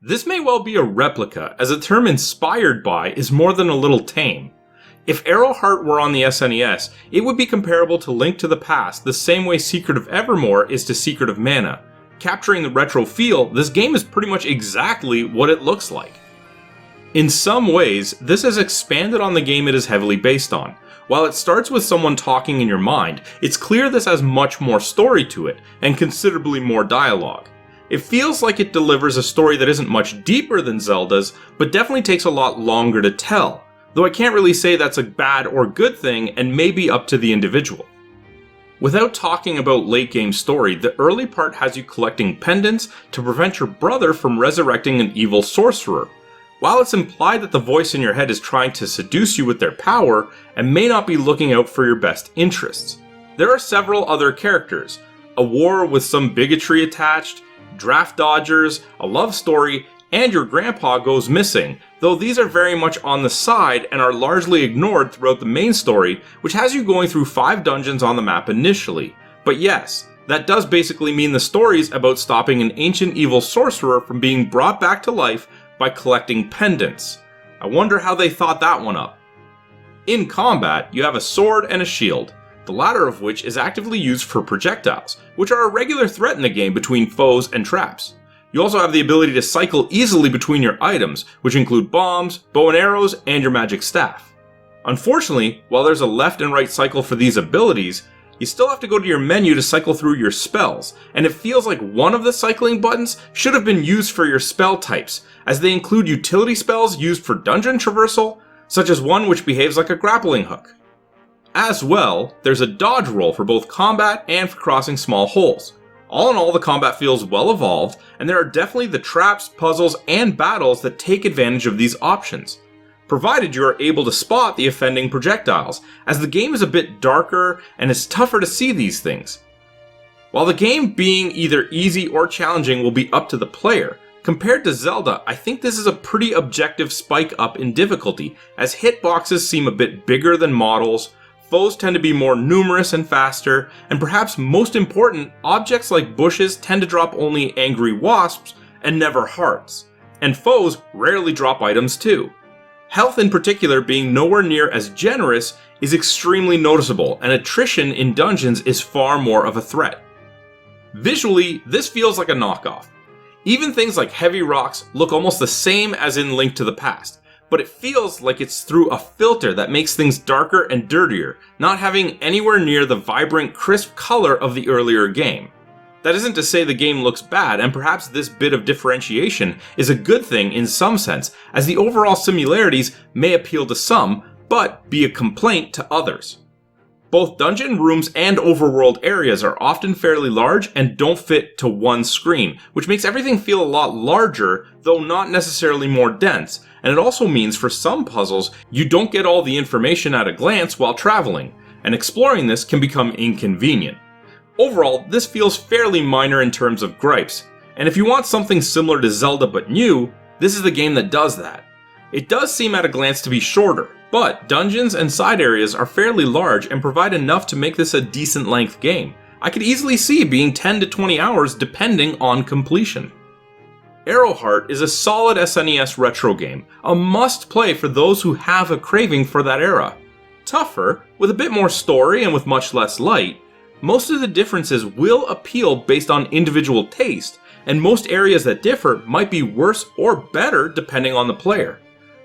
This may well be a replica, as the term inspired by is more than a little tame. If Airoheart were on the SNES, it would be comparable to Link to the Past the same way Secret of Evermore is to Secret of Mana. Capturing the retro feel, this game is pretty much exactly what it looks like. In some ways, this has expanded on the game it is heavily based on. While it starts with someone talking in your mind, it's clear this has much more story to it, and considerably more dialogue. It feels like it delivers a story that isn't much deeper than Zelda's, but definitely takes a lot longer to tell, though I can't really say that's a bad or good thing and may be up to the individual. Without talking about late game story, the early part has you collecting pendants to prevent your brother from resurrecting an evil sorcerer. While it's implied that the voice in your head is trying to seduce you with their power and may not be looking out for your best interests. There are several other characters, a war with some bigotry attached, draft dodgers, a love story, and your grandpa goes missing, though these are very much on the side and are largely ignored throughout the main story, which has you going through 5 dungeons on the map initially. But yes, that does basically mean the story's about stopping an ancient evil sorcerer from being brought back to life by collecting pendants. I wonder how they thought that one up. In combat, you have a sword and a shield, the latter of which is actively used for projectiles, which are a regular threat in the game between foes and traps. You also have the ability to cycle easily between your items, which include bombs, bow and arrows, and your magic staff. Unfortunately, while there's a left and right cycle for these abilities, you still have to go to your menu to cycle through your spells, and it feels like one of the cycling buttons should have been used for your spell types, as they include utility spells used for dungeon traversal, such as one which behaves like a grappling hook. As well, there's a dodge roll for both combat and for crossing small holes. All in all, the combat feels well evolved, and there are definitely the traps, puzzles, and battles that take advantage of these options, provided you are able to spot the offending projectiles, as the game is a bit darker and it's tougher to see these things. While the game being either easy or challenging will be up to the player, compared to Zelda, I think this is a pretty objective spike up in difficulty, as hitboxes seem a bit bigger than models, foes tend to be more numerous and faster, and perhaps most important, objects like bushes tend to drop only angry wasps and never hearts, and foes rarely drop items too. Health in particular being nowhere near as generous is extremely noticeable, and attrition in dungeons is far more of a threat. Visually, this feels like a knockoff. Even things like heavy rocks look almost the same as in Link to the Past, but it feels like it's through a filter that makes things darker and dirtier, not having anywhere near the vibrant, crisp color of the earlier game. That isn't to say the game looks bad, and perhaps this bit of differentiation is a good thing in some sense, as the overall similarities may appeal to some, but be a complaint to others. Both dungeon rooms and overworld areas are often fairly large and don't fit to one screen, which makes everything feel a lot larger, though not necessarily more dense, and it also means for some puzzles you don't get all the information at a glance while traveling, and exploring this can become inconvenient. Overall, this feels fairly minor in terms of gripes, and if you want something similar to Zelda but new, this is the game that does that. It does seem at a glance to be shorter, but dungeons and side areas are fairly large and provide enough to make this a decent length game. I could easily see it being 10 to 20 hours depending on completion. Airoheart is a solid SNES retro game, a must play for those who have a craving for that era. Tougher, with a bit more story and with much less light, most of the differences will appeal based on individual taste, and most areas that differ might be worse or better depending on the player.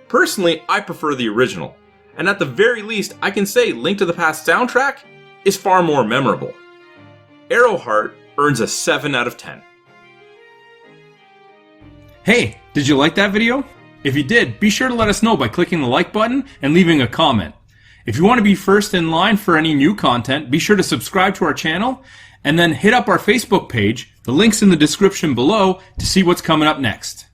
Personally, I prefer the original, and at the very least, I can say Link to the Past soundtrack is far more memorable. Airoheart earns a 7 out of 10. Hey, did you like that video? If you did, be sure to let us know by clicking the like button and leaving a comment. If you want to be first in line for any new content, be sure to subscribe to our channel and then hit up our Facebook page. The link's in the description below to see what's coming up next.